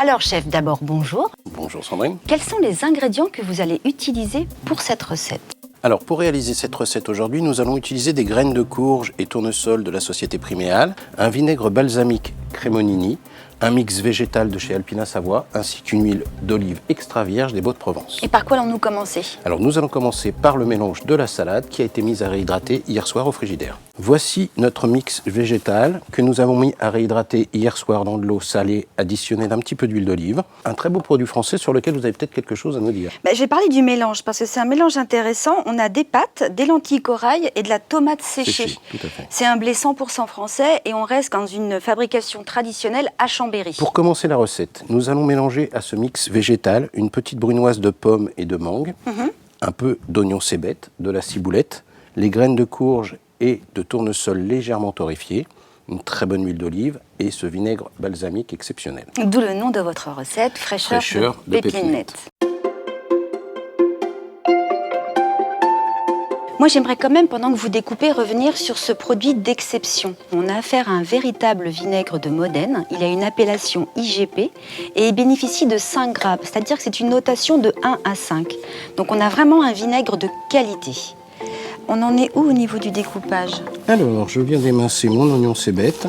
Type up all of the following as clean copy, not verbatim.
Alors chef, d'abord bonjour. Bonjour Sandrine. Quels sont les ingrédients que vous allez utiliser pour cette recette? Alors pour réaliser cette recette aujourd'hui, nous allons utiliser des graines de courge et tournesol de la société Priméal, un vinaigre balsamique Cremonini, un mix végétal de chez Alpina Savoie, ainsi qu'une huile d'olive extra vierge des Baux-de-Provence. Et par quoi allons-nous commencer? Alors nous allons commencer par le mélange de la salade qui a été mise à réhydrater hier soir au frigidaire. Voici notre mix végétal que nous avons mis à réhydrater hier soir dans de l'eau salée additionnée d'un petit peu d'huile d'olive. Un très beau produit français sur lequel vous avez peut-être quelque chose à nous dire. Je vais parler du mélange parce que c'est un mélange intéressant. On a des pâtes, des lentilles corail et de la tomate séchée. Tout à fait. C'est un blé 100% français et on reste dans une fabrication traditionnelle à Chambéry. Pour commencer la recette, nous allons mélanger à ce mix végétal une petite brunoise de pommes et de mangue, un peu d'oignon cébette, de la ciboulette, les graines de courge et de tournesol légèrement torréfiés, une très bonne huile d'olive et ce vinaigre balsamique exceptionnel. D'où le nom de votre recette, fraîcheur de pépinette. Moi, j'aimerais quand même, pendant que vous découpez, revenir sur ce produit d'exception. On a affaire à un véritable vinaigre de Modène. Il a une appellation IGP et il bénéficie de 5 grammes, c'est-à-dire que c'est une notation de 1 à 5. Donc on a vraiment un vinaigre de qualité. On en est où au niveau du découpage? Alors, je viens d'émincer mon oignon cébette.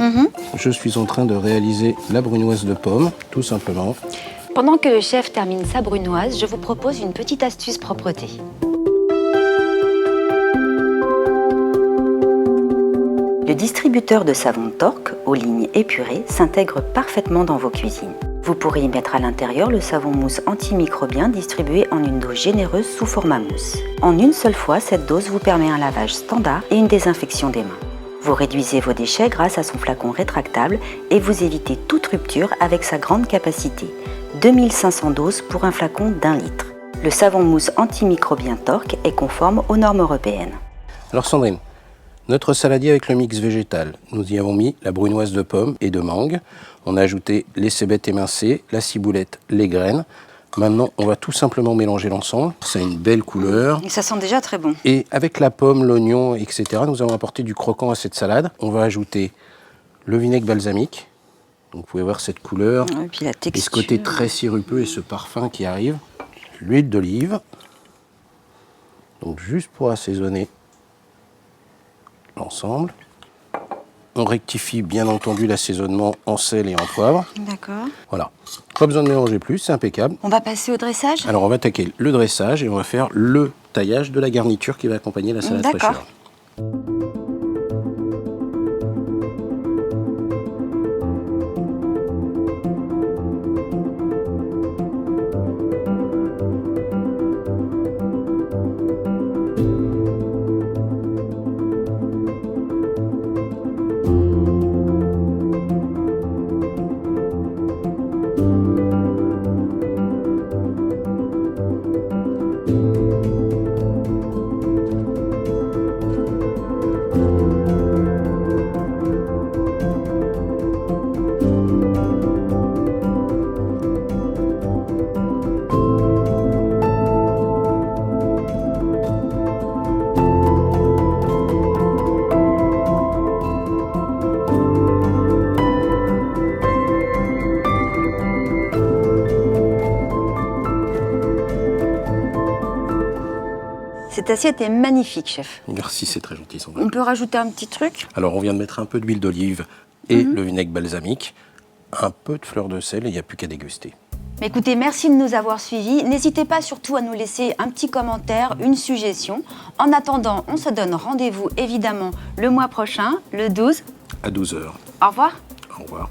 Je suis en train de réaliser la brunoise de pommes, tout simplement. Pendant que le chef termine sa brunoise, je vous propose une petite astuce propreté. Le distributeur de savon Tork aux lignes épurées s'intègre parfaitement dans vos cuisines. Vous pourrez y mettre à l'intérieur le savon mousse antimicrobien distribué en une dose généreuse sous format mousse. En une seule fois, cette dose vous permet un lavage standard et une désinfection des mains. Vous réduisez vos déchets grâce à son flacon rétractable et vous évitez toute rupture avec sa grande capacité, 2500 doses pour un flacon d'1 litre. Le savon mousse antimicrobien Tork est conforme aux normes européennes. Alors Sandrine, notre saladier avec le mix végétal, nous y avons mis la brunoise de pommes et de mangue. On a ajouté les cébettes émincées, la ciboulette, les graines. Maintenant, on va tout simplement mélanger l'ensemble. Ça a une belle couleur. Et ça sent déjà très bon. Et avec la pomme, l'oignon, etc., nous allons apporter du croquant à cette salade. On va ajouter le vinaigre balsamique. Donc, vous pouvez voir cette couleur. Et puis la texture. Et ce côté très sirupeux et ce parfum qui arrive. L'huile d'olive. Donc, juste pour assaisonner l'ensemble. On rectifie bien entendu l'assaisonnement en sel et en poivre. D'accord. Voilà. Pas besoin de mélanger plus, c'est impeccable. On va passer au dressage? Alors on va attaquer le dressage et on va faire le taillage de la garniture qui va accompagner la salade fraîcheur. Cette assiette est magnifique, chef. Merci, c'est très gentil Sandrine. On peut rajouter un petit truc? Alors on vient de mettre un peu d'huile d'olive et le vinaigre balsamique, un peu de fleur de sel et il n'y a plus qu'à déguster. Écoutez, merci de nous avoir suivis. N'hésitez pas surtout à nous laisser un petit commentaire, une suggestion. En attendant, on se donne rendez-vous évidemment le mois prochain, le 12. À 12h. Au revoir. Au revoir.